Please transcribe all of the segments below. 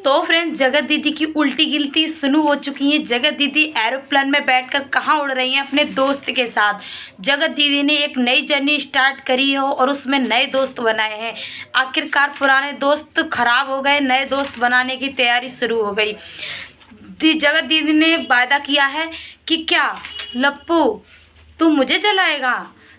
तो फ्रेंड्स, जगत दीदी की उल्टी गिनती शुरू हो चुकी है। जगत दीदी एरोप्लेन में बैठकर कहाँ उड़ रही हैं? अपने दोस्त के साथ। जगत दीदी ने एक नई जर्नी स्टार्ट करी हो और उसमें नए दोस्त बनाए हैं। आखिरकार पुराने दोस्त खराब हो गए, नए दोस्त बनाने की तैयारी शुरू हो गई। जगत दीदी ने वायदा किया है कि क्या लप्पू तू मुझे जलाएगा,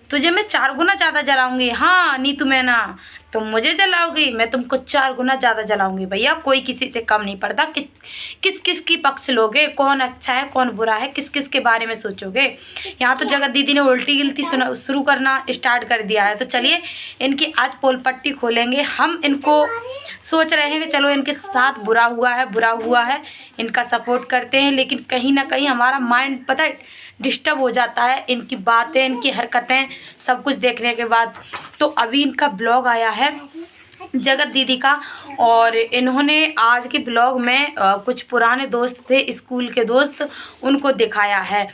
तुझे मैं 4 गुना ज़्यादा जलाऊंगी। हाँ नीतू मैना, तुम मुझे जलाओगी, मैं तुमको 4 गुना ज़्यादा जलाऊंगी। भैया कोई किसी से कम नहीं पड़ता। किस किस की पक्ष लोगे, कौन अच्छा है कौन बुरा है, किस किस के बारे में सोचोगे। यहाँ तो जगत दीदी ने उल्टी गिनती शुरू करना स्टार्ट कर दिया है। तो चलिए इनकी आज पोल पट्टी खोलेंगे। हम इनको सोच रहे हैं कि चलो इनके साथ बुरा हुआ है, इनका सपोर्ट करते हैं, लेकिन कहीं ना कहीं हमारा माइंड पता है डिस्टर्ब हो जाता है इनकी बातें, इनकी हरकतें सब कुछ देखने के बाद। तो अभी इनका ब्लॉग आया है जगत दीदी का, और इन्होंने आज के ब्लॉग में कुछ पुराने दोस्त थे, स्कूल के दोस्त, उनको दिखाया है।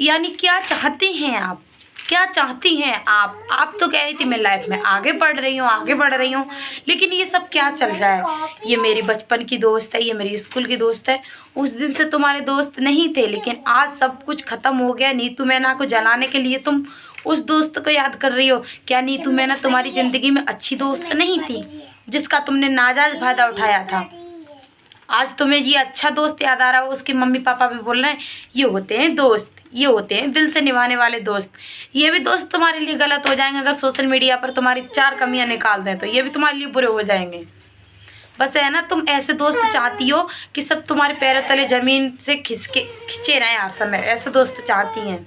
यानी क्या चाहती हैं आप, क्या चाहती हैं आप तो कह रही थी मैं लाइफ में आगे बढ़ रही हूँ, लेकिन ये सब क्या चल रहा है? ये मेरी बचपन की दोस्त है, ये मेरी स्कूल की दोस्त है, उस दिन से तुम्हारे दोस्त नहीं थे, लेकिन आज सब कुछ ख़त्म हो गया। नीतू मैना को जलाने के लिए तुम उस दोस्त को याद कर रही हो। क्या नीतू मैना तुम्हारी ज़िंदगी में अच्छी दोस्त नहीं थी जिसका तुमने नाजायज़ फ़ायदा उठाया था? आज तुम्हें ये अच्छा दोस्त याद आ रहा हो। उसके मम्मी पापा भी बोल रहे हैं ये होते हैं दोस्त, ये होते हैं दिल से निभाने वाले दोस्त। ये भी दोस्त तुम्हारे लिए गलत हो जाएंगे अगर सोशल मीडिया पर तुम्हारी 4 कमियां निकाल दें, तो ये भी तुम्हारे लिए बुरे हो जाएंगे। बस है ना, तुम ऐसे दोस्त चाहती हो कि सब तुम्हारे पैरों तले ज़मीन से खिंचे रहें हर समय, ऐसे दोस्त चाहती हैं।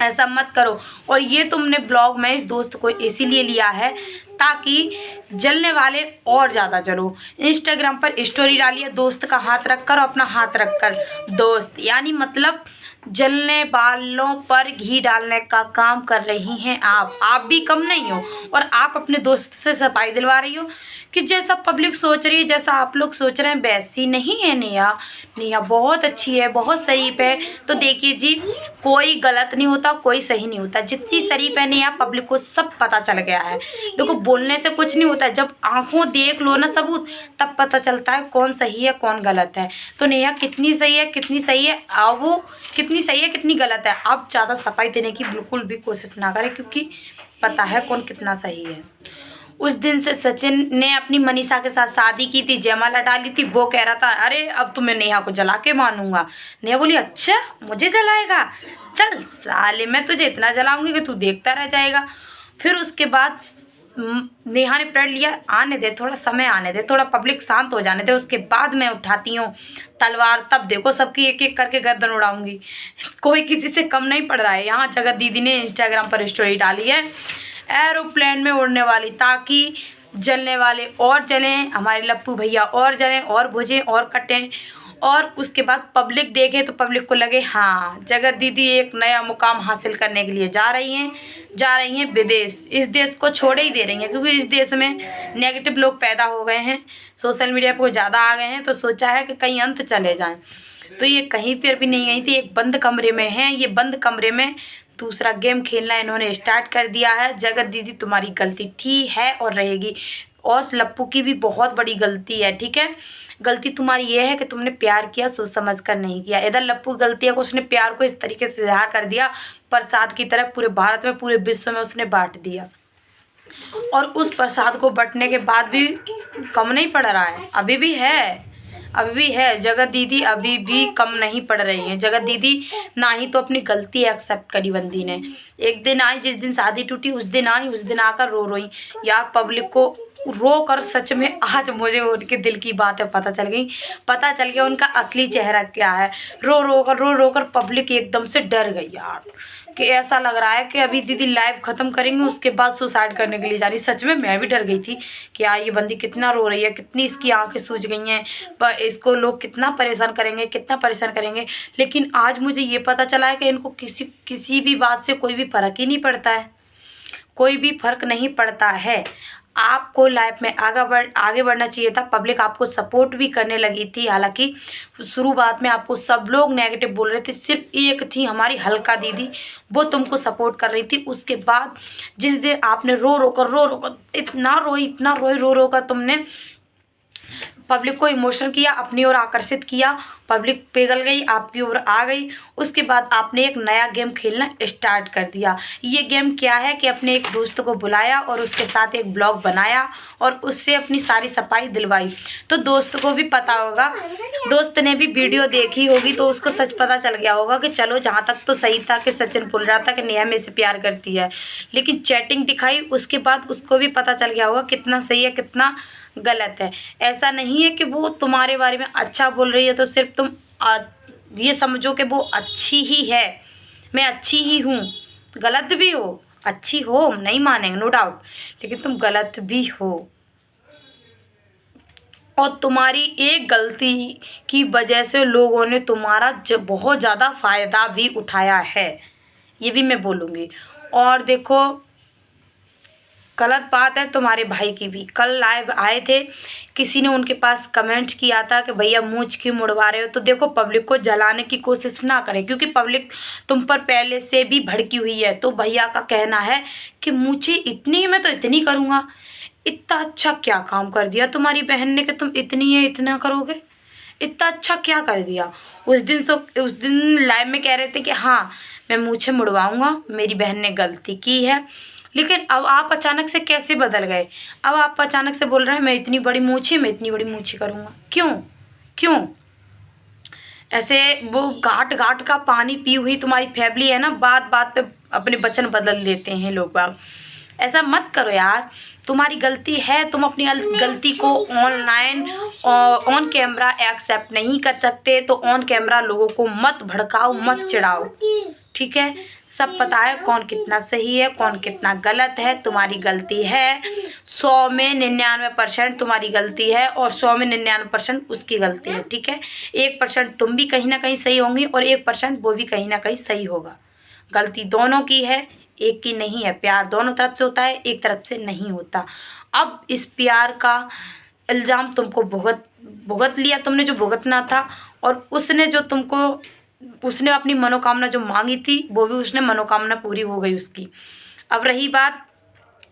ऐसा मत करो। और ये तुमने ब्लॉग में इस दोस्त को इसीलिए लिया है ताकि जलने वाले और ज़्यादा जलो। इंस्टाग्राम पर स्टोरी डालिए दोस्त का हाथ रखकर और अपना हाथ रखकर। दोस्त यानी मतलब जलने वालों पर घी डालने का काम कर रही हैं आप भी कम नहीं हो। और आप अपने दोस्त से सफाई दिलवा रही हो कि जैसा पब्लिक सोच रही है, जैसा आप लोग सोच रहे हैं वैसी नहीं है नेहा बहुत अच्छी है, बहुत शरीफ है। तो देखिए जी, कोई गलत नहीं होता, कोई सही नहीं होता। जितनी शरीफ है नेहा पब्लिक को सब पता चल गया है। देखो बोलने से कुछ नहीं होता, जब आंखों देख लो ना सबूत, तब पता चलता है कौन सही है कौन गलत है। तो नेहा कितनी सही है कितनी गलत है, आप ज़्यादा सफाई देने की बिल्कुल भी कोशिश ना करें, क्योंकि पता है कौन कितना सही है। उस दिन से सचिन ने अपनी मनीषा के साथ शादी की थी, जयमाला डाली थी, वो कह रहा था अरे अब तो मैं नेहा को जला के मानूंगा। नेहा बोली अच्छा मुझे जलाएगा, चल साले मैं तुझे इतना जलाऊंगी कि तू देखता रह जाएगा। फिर उसके बाद नेहा ने प्रण लिया आने दे, थोड़ा समय आने दे, थोड़ा पब्लिक शांत हो जाने दे, उसके बाद मैं उठाती हूँ तलवार, तब देखो सबकी एक एक करके गर्दन उड़ाऊंगी। कोई किसी से कम नहीं पड़ रहा है। यहाँ जगत दीदी ने इंस्टाग्राम पर स्टोरी डाली है एरोप्लेन में उड़ने वाली, ताकि जलने वाले और जलें, हमारे लप्पू भैया और जलें और बुझें और कटें, और उसके बाद पब्लिक देखे तो पब्लिक को लगे हाँ जगत दीदी एक नया मुकाम हासिल करने के लिए जा रही हैं विदेश। इस देश को छोड़े ही दे रही हैं, क्योंकि इस देश में नेगेटिव लोग पैदा हो गए हैं, सोशल मीडिया पर ज़्यादा आ गए हैं, तो सोचा है कि कहीं अंत चले जाएं। तो ये कहीं पर भी नहीं गई थी, एक बंद कमरे में हैं। ये बंद कमरे में दूसरा गेम खेलना इन्होंने स्टार्ट कर दिया है। जगत दीदी तुम्हारी गलती थी, है और रहेगी, और लप्पू की भी बहुत बड़ी गलती है, ठीक है। गलती तुम्हारी ये है कि तुमने प्यार किया सोच समझ कर नहीं किया। इधर लप्पू की गलती है कि उसने प्यार को इस तरीके से इजहार कर दिया, प्रसाद की तरह पूरे भारत में पूरे विश्व में उसने बांट दिया, और उस प्रसाद को बंटने के बाद भी कम नहीं पड़ रहा है, अभी भी है। जगत दीदी अभी भी कम नहीं पड़ रही हैं। जगत दीदी ना ही तो अपनी गलती एक्सेप्ट करी बंदी ने। एक दिन आई जिस दिन शादी टूटी, उस दिन आकर रो रोई यार। पब्लिक को रो कर सच में आज मुझे उनके दिल की बातें पता चल गया उनका असली चेहरा क्या है। रो कर पब्लिक एकदम से डर गई यार, कि ऐसा लग रहा है कि अभी दीदी लाइव ख़त्म करेंगे उसके बाद सुसाइड करने के लिए जा रही। सच में मैं भी डर गई थी कि यार ये बंदी कितना रो रही है, कितनी इसकी आंखें सूज गई हैं, पर इसको लोग कितना परेशान करेंगे। लेकिन आज मुझे ये पता चला है कि इनको किसी भी बात से कोई भी फ़र्क ही नहीं पड़ता है, कोई भी फ़र्क नहीं पड़ता है। आपको लाइफ में आगे बढ़ना चाहिए था। पब्लिक आपको सपोर्ट भी करने लगी थी, हालांकि शुरुआत में आपको सब लोग नेगेटिव बोल रहे थे, सिर्फ एक थी हमारी हल्का दीदी, वो तुमको सपोर्ट कर रही थी। उसके बाद जिस दिन आपने रो रो कर इतना रोई रो कर तुमने पब्लिक को इमोशनल किया, अपनी ओर आकर्षित किया, पब्लिक पिघल गई, आपकी ओर आ गई। उसके बाद आपने एक नया गेम खेलना स्टार्ट कर दिया। ये गेम क्या है कि अपने एक दोस्त को बुलाया और उसके साथ एक ब्लॉग बनाया और उससे अपनी सारी सफाई दिलवाई। तो दोस्त को भी पता होगा, दोस्त ने भी वीडियो देखी होगी, तो उसको सच पता चल गया होगा कि चलो जहाँ तक तो सही था कि सचिन बोल रहा था कि नेहा मेरे से प्यार करती है, लेकिन चैटिंग दिखाई उसके बाद उसको भी पता चल गया होगा कितना सही है कितना गलत है। ऐसा नहीं है कि वो तुम्हारे बारे में अच्छा बोल रही है तो सिर्फ तुम ये समझो कि वो अच्छी ही है, मैं अच्छी ही हूँ। गलत भी हो, अच्छी हो, नहीं मानेंगे नो डाउट, लेकिन तुम गलत भी हो। और तुम्हारी एक गलती की वजह से लोगों ने तुम्हारा बहुत ज़्यादा फ़ायदा भी उठाया है, ये भी मैं बोलूँगी। और देखो, गलत बात है तुम्हारे भाई की भी। कल लाइव आए थे, किसी ने उनके पास कमेंट किया था कि भैया मूंछ क्यों मुड़वा रहे हो। तो देखो, पब्लिक को जलाने की कोशिश ना करें, क्योंकि पब्लिक तुम पर पहले से भी भड़की हुई है। तो भैया का कहना है कि मूछें इतनी, मैं तो इतनी करूँगा। इतना अच्छा क्या काम कर दिया तुम्हारी बहन ने कि तुम इतनी है इतना करोगे? इतना अच्छा क्या कर दिया? उस दिन लाइव में कह रहे थे कि हाँ मैं मूछें मुड़वाऊँगा, मेरी बहन ने गलती की है। लेकिन अब आप अचानक से कैसे बदल गए? अब आप अचानक से बोल रहे हैं मैं इतनी बड़ी मूछी करूँगा। क्यों? ऐसे वो घाट घाट का पानी पी हुई तुम्हारी फैमिली है ना, बात बात पे अपने वचन बदल देते हैं लोग बाग। ऐसा मत करो यार, तुम्हारी गलती है, तुम अपनी गलती को ऑनलाइन ऑन कैमरा एक्सेप्ट नहीं कर सकते, तो ऑन कैमरा लोगों को मत भड़काओ, मत चिढ़ाओ, ठीक है? सब पता है कौन कितना सही है, कौन कितना गलत है। तुम्हारी गलती है, 100 में 99% तुम्हारी गलती है और 100 में 99% उसकी गलती है, ठीक है? 1% तुम भी कहीं ना कहीं सही होंगी और 1% वो भी कहीं ना कहीं सही होगा। गलती दोनों की है, एक की नहीं है। प्यार दोनों तरफ से होता है, एक तरफ से नहीं होता। अब इस प्यार का इल्ज़ाम तुमको भुगत लिया तुमने, जो भुगतना था। और उसने अपनी मनोकामना जो मांगी थी वो भी उसने मनोकामना पूरी हो गई उसकी। अब रही बात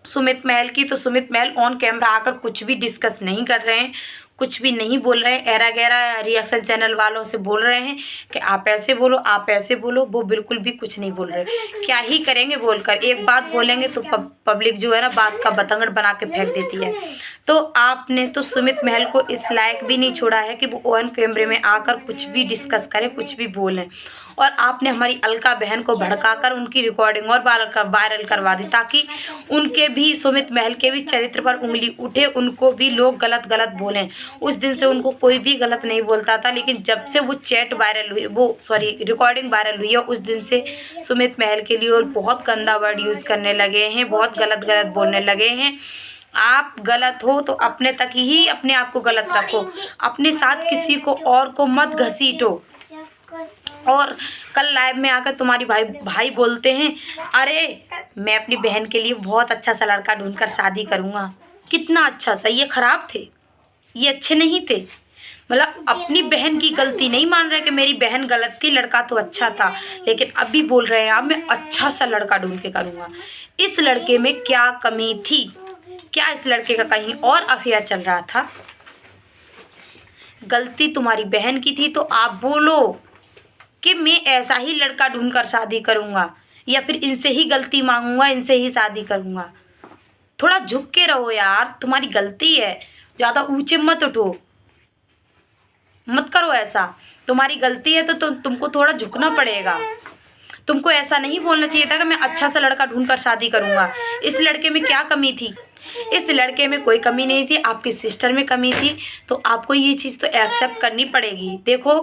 सुमित महल की, तो सुमित महल ऑन कैमरा आकर कुछ भी डिस्कस नहीं कर रहे हैं, कुछ भी नहीं बोल रहे हैं। एरा गैरा रिएक्शन चैनल वालों से बोल रहे हैं कि आप ऐसे बोलो, आप ऐसे बोलो, वो बिल्कुल भी कुछ नहीं बोल रहे। क्या ही करेंगे बोलकर? एक बात बोलेंगे तो पब्लिक जो है ना बात का बतंगड़ बना के फेंक देती है। तो आपने तो सुमित महल को इस लायक भी नहीं छोड़ा है कि वो ऑन कैमरे में आकर कुछ भी डिस्कस करें, कुछ भी बोलें। और आपने हमारी अलका बहन को भड़काकर उनकी रिकॉर्डिंग और वायरल करवा दी, ताकि उनके भी, सुमित महल के भी चरित्र पर उंगली उठे, उनको भी लोग गलत बोलें। उस दिन से उनको कोई भी गलत नहीं बोलता था, लेकिन जब से वो रिकॉर्डिंग वायरल हुई है, उस दिन से सुमित महल के लिए और बहुत गंदा वर्ड यूज़ करने लगे हैं, बहुत गलत बोलने लगे हैं। आप गलत हो तो अपने तक ही अपने आप को गलत रखो, अपने साथ किसी को और को मत घसीटो। और कल लाइव में आकर तुम्हारी भाई बोलते हैं, अरे मैं अपनी बहन के लिए बहुत अच्छा सा लड़का ढूंढकर शादी करूँगा। कितना अच्छा सा, ये ख़राब थे, ये अच्छे नहीं थे। मतलब अपनी बहन की गलती नहीं मान रहे कि मेरी बहन गलत थी, लड़का तो अच्छा था, लेकिन अभी बोल रहे हैं आप मैं अच्छा सा लड़का ढूंढ के करूँगा। इस लड़के में क्या कमी थी? क्या इस लड़के का कहीं और अफेयर चल रहा था? गलती तुम्हारी बहन की थी तो आप बोलो कि मैं ऐसा ही लड़का ढूंढकर शादी करूँगा, या फिर इनसे ही गलती मांगूंगा, इनसे ही शादी करूँगा। थोड़ा झुक के रहो यार, तुम्हारी गलती है, ज़्यादा ऊंचे मत उठो, मत करो ऐसा। तुम्हारी गलती है तो तुमको थोड़ा झुकना पड़ेगा। तुमको ऐसा नहीं बोलना चाहिए था कि मैं अच्छा सा लड़का ढूंढकर शादी करूँगा। इस लड़के में क्या कमी थी? इस लड़के में कोई कमी नहीं थी, आपकी सिस्टर में कमी थी, तो आपको ये चीज़ तो एक्सेप्ट करनी पड़ेगी। देखो,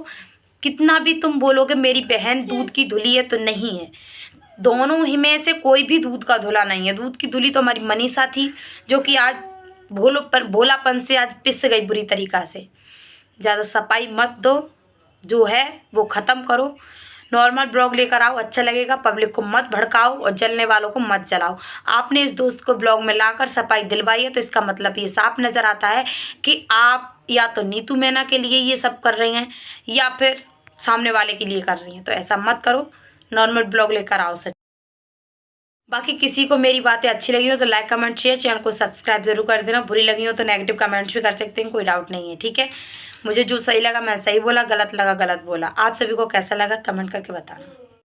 कितना भी तुम बोलोगे मेरी बहन दूध की धुली है, तो नहीं है। दोनों ही में से कोई भी दूध का धुला नहीं है। दूध की धुली तो हमारी मनीषा थी, जो कि आज भोलापन से आज पिस गई बुरी तरीक़ा से। ज़्यादा सफाई मत दो, जो है वो ख़त्म करो। नॉर्मल ब्लॉग लेकर आओ, अच्छा लगेगा। पब्लिक को मत भड़काओ और जलने वालों को मत जलाओ। आपने इस दोस्त को ब्लॉग में लाकर सफाई दिलवाई है, तो इसका मतलब ये साफ नज़र आता है कि आप या तो नीतू मैना के लिए ये सब कर रही हैं, या फिर सामने वाले के लिए कर रही हैं। तो ऐसा मत करो, नॉर्मल ब्लॉग लेकर आओ। सच बाकी किसी को मेरी बातें अच्छी लगी हो तो लाइक कमेंट शेयर, चैनल को सब्सक्राइब जरूर कर देना। बुरी लगी हो तो नेगेटिव कमेंट्स भी कर सकते हैं, कोई डाउट नहीं है, ठीक है। मुझे जो सही लगा मैं सही बोला, गलत लगा गलत बोला। आप सभी को कैसा लगा कमेंट करके बताना।